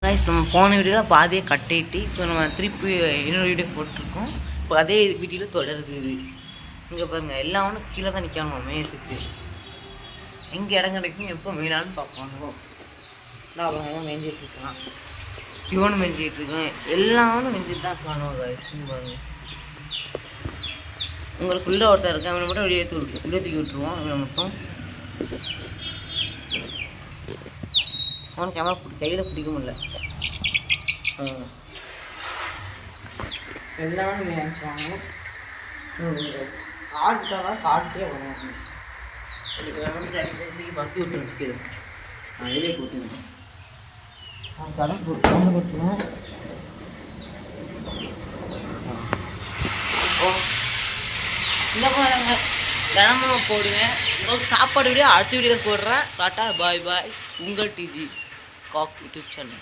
Guys நம்ம போன வீடியோவில் பாதியை கட்டிட்டு இப்போ நம்ம திருப்பி இன்னொரு வீடியோ போட்டிருக்கோம். இப்போ அதே வீடியோவில் தொடருது. இங்கே பாருங்கள், எல்லாமே கீழே தான் நிற்கணும் மேயத்துக்கு. எங்கே இடம் கிடைக்கும் எப்போ மேலான்னு பார்ப்போம். நான் அப்புறம் தான் மேய்ஞ்சிட்டு இருக்கலாம், இவனும் மேய்ஞ்சிட்டு இருக்கேன், எல்லாரும் மேய்ஞ்சிட்டு தான் காணும். கைஸ் பாருங்க, உங்களுக்குள்ளே ஒருத்தர் இருக்கேன், அவனை மட்டும் வெளியே தூக்கி விட்டுருவோம். அவனை மட்டும் அவன் கேமரா கையில் பிடிக்க முடியல. எல்லாமே நினச்சிவாங்க. காட்டுட்டாலும் காட்டுட்டே வருவாங்க. இன்னைக்கு பற்றி விட்டு நிற்கிது. நான் வெளியே போட்டுருவேன். நான் கடன் போட்டுருவேன். இந்த மாதிரி தினமும் போடுவேன். உங்களுக்கு சாப்பாடு வீடியோ அடுத்த வீடியோவில் போடுறேன். டாட்டா பாய் பாய். உங்கள் டிஜி காக் யூடியூப் சேனல்.